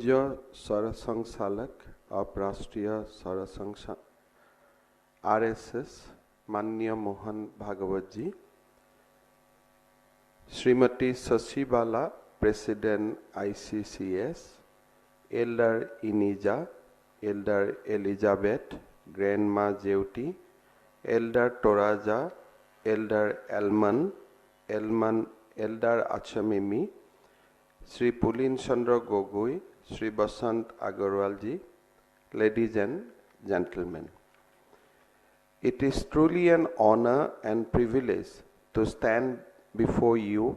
पूज्य सरसंघचालक of राष्ट्रीय सरसंघ RSS माननीय Mohan Bhagwat ji, Shrimati Shashibala president ICCS, Elder Inija, Elder Elizabeth, Grandma Jeuti, Elder Toraja, Elder Elman, Elder Achamimi, Sri Pulin Chandra Gogoi, Sri Basant Agarwal ji, ladies and gentlemen. It is truly an honor and privilege to stand before you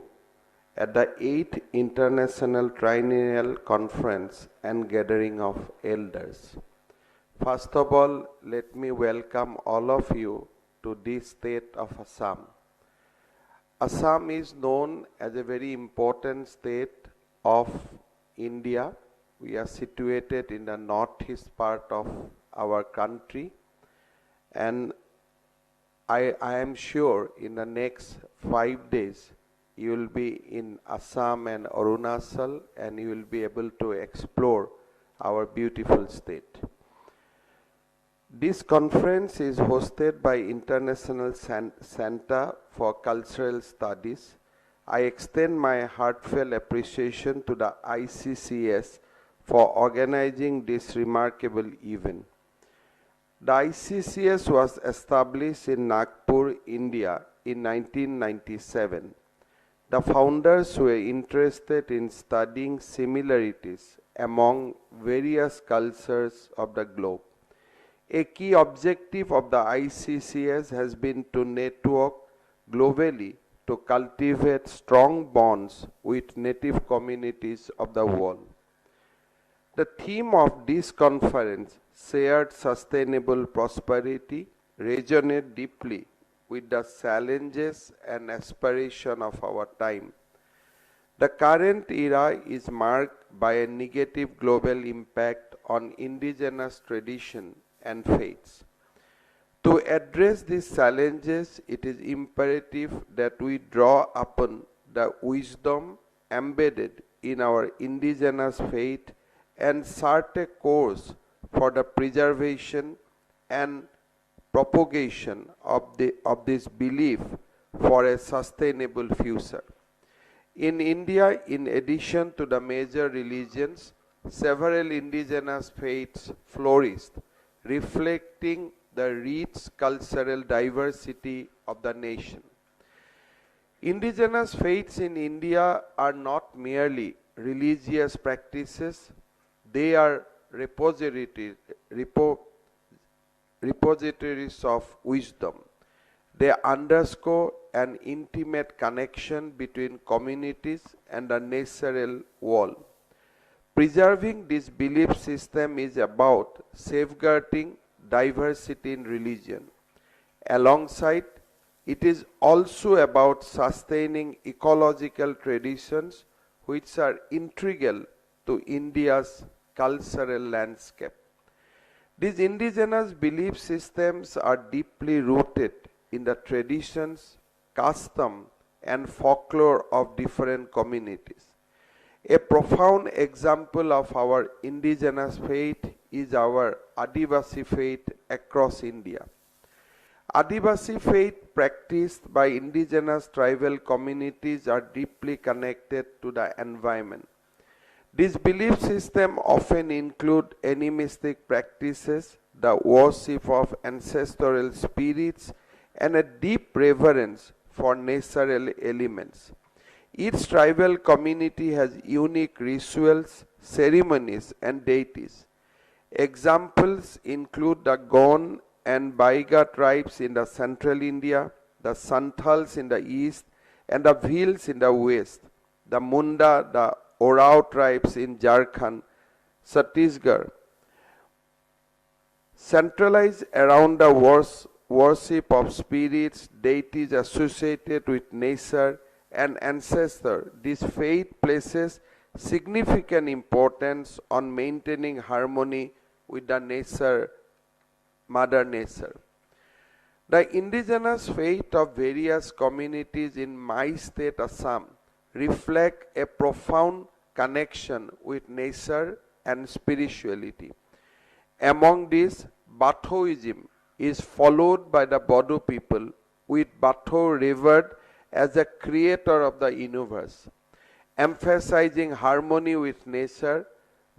at the 8th International Triennial Conference and Gathering of Elders. First of all, let me welcome all of you to this state of Assam. Assam is known as a very important state of India. We are situated in the northeast part of our country, and I am sure in the next 5 days you will be in Assam and Arunachal, and you will be able to explore our beautiful state. This conference is hosted by International Center for Cultural Studies. I extend my heartfelt appreciation to the ICCS for organizing this remarkable event. The ICCS was established in Nagpur, India in 1997. The founders were interested in studying similarities among various cultures of the globe. A key objective of the ICCS has been to network globally to cultivate strong bonds with native communities of the world. The theme of this conference, Shared Sustainable Prosperity, resonates deeply with the challenges and aspirations of our time. The current era is marked by a negative global impact on indigenous tradition and faiths. To address these challenges, it is imperative that we draw upon the wisdom embedded in our indigenous faith and chart a course for the preservation and propagation of this belief for a sustainable future. In India, in addition to the major religions, several indigenous faiths flourished, reflecting the rich cultural diversity of the nation. Indigenous faiths in India are not merely religious practices, they are repositories of wisdom. They underscore an intimate connection between communities and the natural world. Preserving this belief system is about safeguarding diversity in religion. Alongside, it is also about sustaining ecological traditions which are integral to India's cultural landscape. These indigenous belief systems are deeply rooted in the traditions, custom, and folklore of different communities. A profound example of our indigenous faith is our Adivasi faith across India. Adivasi faith practiced by indigenous tribal communities are deeply connected to the environment. This belief system often include animistic practices, the worship of ancestral spirits, and a deep reverence for natural elements. Each tribal community has unique rituals, ceremonies, and deities. Examples include the Gond and Baiga tribes in the central India, the Santals in the east, and the Bhils in the west, the Munda, the Orao tribes in Jharkhand, Chhattisgarh. Centralized around the worship of spirits, deities associated with nature and ancestors, this faith places significant importance on maintaining harmony with the nature, Mother Nature. The indigenous faith of various communities in my state Assam reflect a profound connection with nature and spirituality. Among these, Bathoism is followed by the Bodo people, with Batho revered as the creator of the universe. Emphasizing harmony with nature,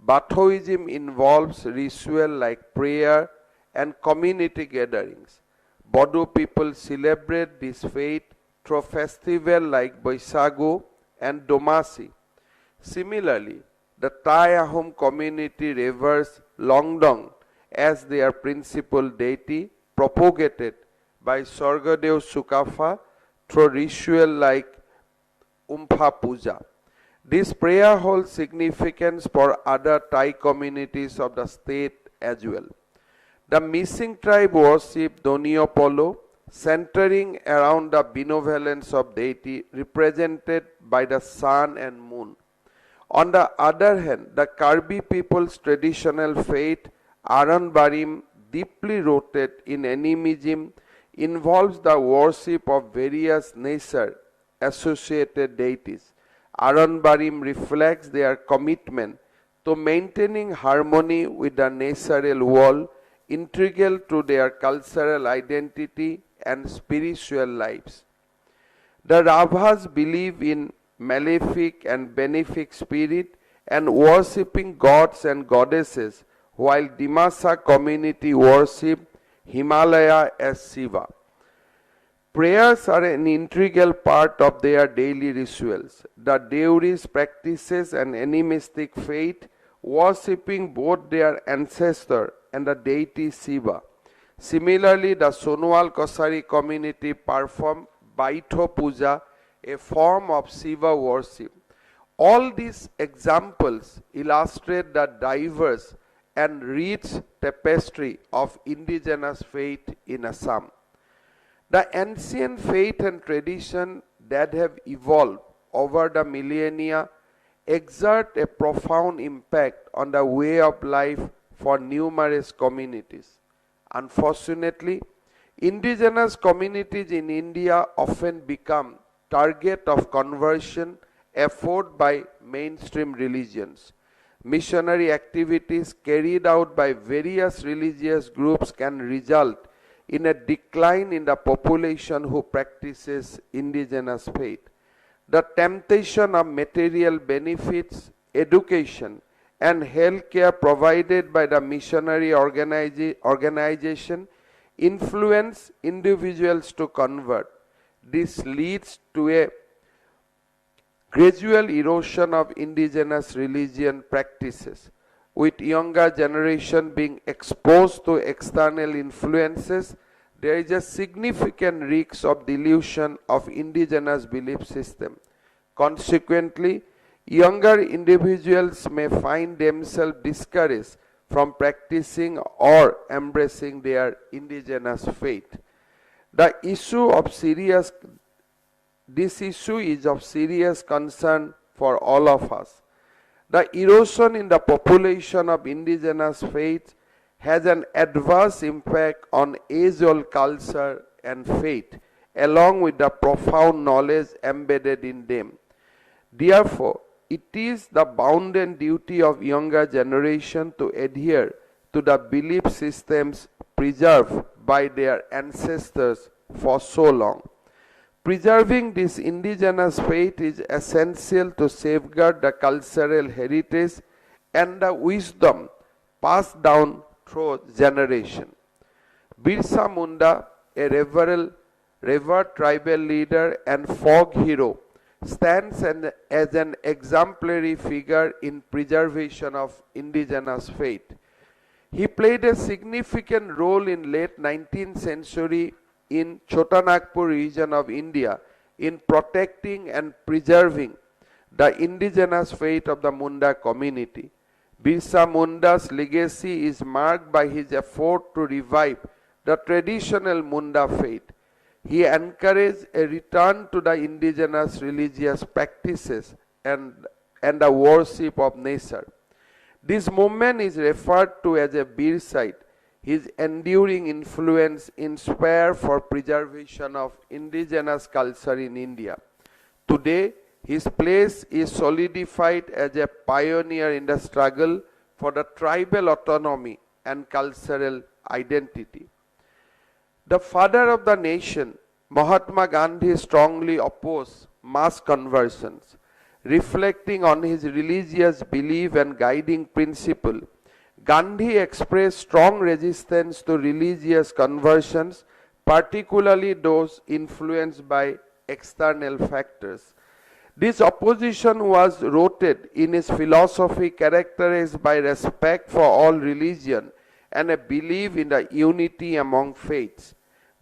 Bathoism involves ritual like prayer and community gatherings. Bodo people celebrate this faith through festivals like Boisagu and Domasi. Similarly, the Thai Ahom community reveres Longdong as their principal deity, propagated by Sorgadeo Sukafa through ritual like Umpha Puja. This prayer holds significance for other Thai communities of the state as well. The missing tribe worship Donio Polo, centering around the benevolence of deity represented by the sun and moon. On the other hand, the Karbi people's traditional faith, Aran Barim, deeply rooted in animism, involves the worship of various nature-associated deities. Aran Barim reflects their commitment to maintaining harmony with the natural world, integral to their cultural identity and spiritual lives. The Ravhas believe in malefic and benefic spirit and worshipping gods and goddesses, while Dimasa community worship Himalaya as Shiva. Prayers are an integral part of their daily rituals. The Deuris practices an animistic faith, worshipping both their ancestor and the deity Shiva. Similarly, the Sonwal Kosari community perform Baitho Puja, a form of Shiva worship. All these examples illustrate the diverse and rich tapestry of indigenous faith in Assam. The ancient faith and tradition that have evolved over the millennia exert a profound impact on the way of life for numerous communities. Unfortunately, indigenous communities in India often become target of conversion effort by mainstream religions. Missionary activities carried out by various religious groups can result in a decline in the population who practices indigenous faith. The temptation of material benefits, education, and health care provided by the missionary organization influence individuals to convert. This leads to a gradual erosion of indigenous religion practices, with younger generation being exposed to external influences. There is a significant risk of dilution of indigenous belief system. Consequently, younger individuals may find themselves discouraged from practicing or embracing their indigenous faith. This issue is of serious concern for all of us. The erosion in the population of indigenous faith has an adverse impact on age-old culture and faith, along with the profound knowledge embedded in them. Therefore, it is the bounden duty of younger generation to adhere to the belief systems preserved by their ancestors for so long. Preserving this indigenous faith is essential to safeguard the cultural heritage and the wisdom passed down through generation. Birsa Munda, a revered tribal leader and folk hero, stands as an exemplary figure in preservation of indigenous faith. He played a significant role in late 19th century in Chotanagpur region of India in protecting and preserving the indigenous faith of the Munda community. Birsa Munda's legacy is marked by his effort to revive the traditional Munda faith. He encouraged a return to the indigenous religious practices and the worship of nature. This movement is referred to as a Bir site. His enduring influence inspired for preservation of indigenous culture in India. Today, his place is solidified as a pioneer in the struggle for the tribal autonomy and cultural identity. The father of the nation, Mahatma Gandhi, strongly opposed mass conversions. Reflecting on his religious belief and guiding principle, Gandhi expressed strong resistance to religious conversions, particularly those influenced by external factors. This opposition was rooted in his philosophy characterized by respect for all religion and a belief in the unity among faiths.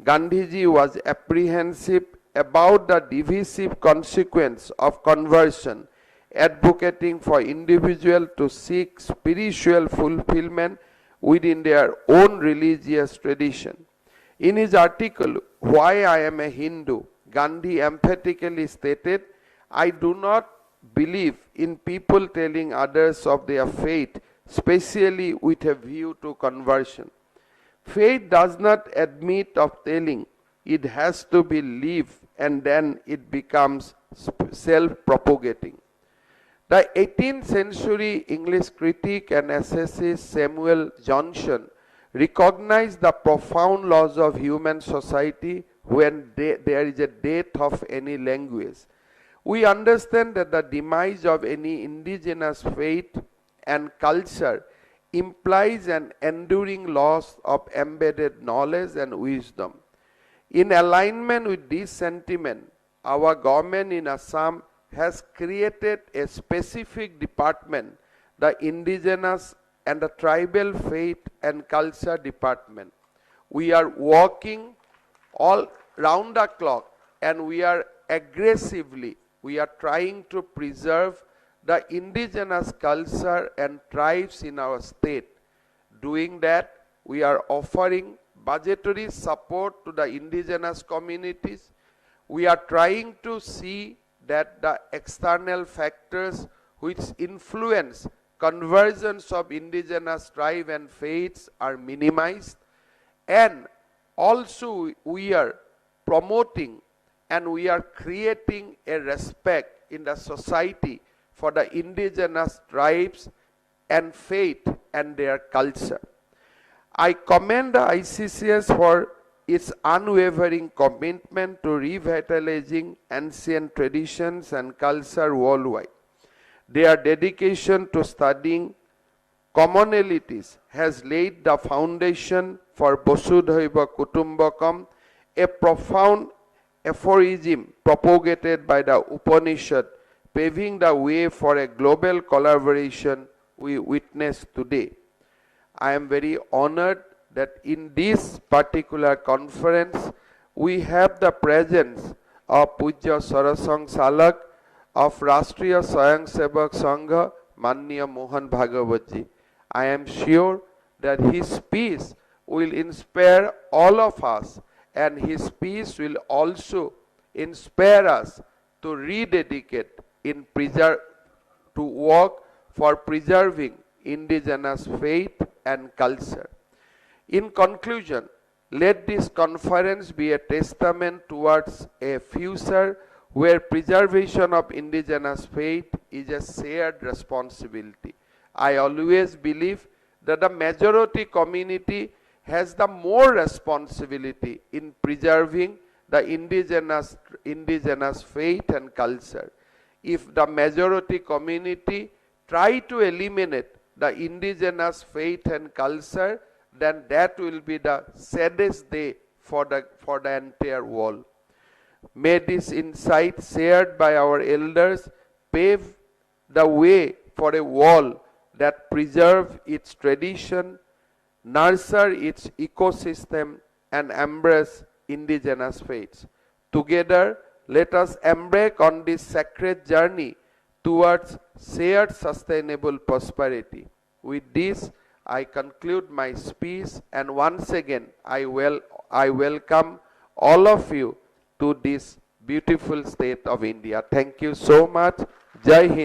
Gandhiji was apprehensive about the divisive consequence of conversion, advocating for individuals to seek spiritual fulfillment within their own religious tradition. In his article, Why I Am a Hindu, Gandhi emphatically stated, I do not believe in people telling others of their faith, especially with a view to conversion. Faith does not admit of telling, it has to be lived and then it becomes self-propagating. The 18th century English critic and essayist Samuel Johnson recognized the profound loss of human society when there is a death of any language. We understand that the demise of any indigenous faith and culture implies an enduring loss of embedded knowledge and wisdom. In alignment with this sentiment, our government in Assam has created a specific department, the Indigenous and the Tribal Faith and Culture Department. We are working all round the clock and we are trying to preserve the indigenous culture and tribes in our state. Doing that, we are offering budgetary support to the indigenous communities. We are trying to see that the external factors which influence conversions of indigenous tribe and faiths are minimized. And also we are promoting and we are creating a respect in the society for the indigenous tribes and faith and their culture. I commend the ICCS for its unwavering commitment to revitalizing ancient traditions and culture worldwide. Their dedication to studying commonalities has laid the foundation for Vasudhaiva Kutumbakam, a profound aphorism propagated by the Upanishad, paving the way for a global collaboration we witness today. I am very honored that in this particular conference we have the presence of Pujya Sarasang Salak of Rashtriya Swayam Sevak Sangha, Manya Mohan Bhagavatji. I am sure that his speech will inspire all of us, and his speech will also inspire us to rededicate to work for preserving indigenous faith and culture. In conclusion, let this conference be a testament towards a future where preservation of indigenous faith is a shared responsibility. I always believe that the majority community has the more responsibility in preserving the indigenous faith and culture. If the majority community try to eliminate the indigenous faith and culture, then that will be the saddest day for the entire world. May this insight shared by our elders pave the way for a world that preserve its tradition, nurture its ecosystem, and embrace indigenous faiths. Together, let us embark on this sacred journey towards shared sustainable prosperity. With this, I conclude my speech, and once again I welcome all of you to this beautiful state of India. Thank you so much. Jai Hind.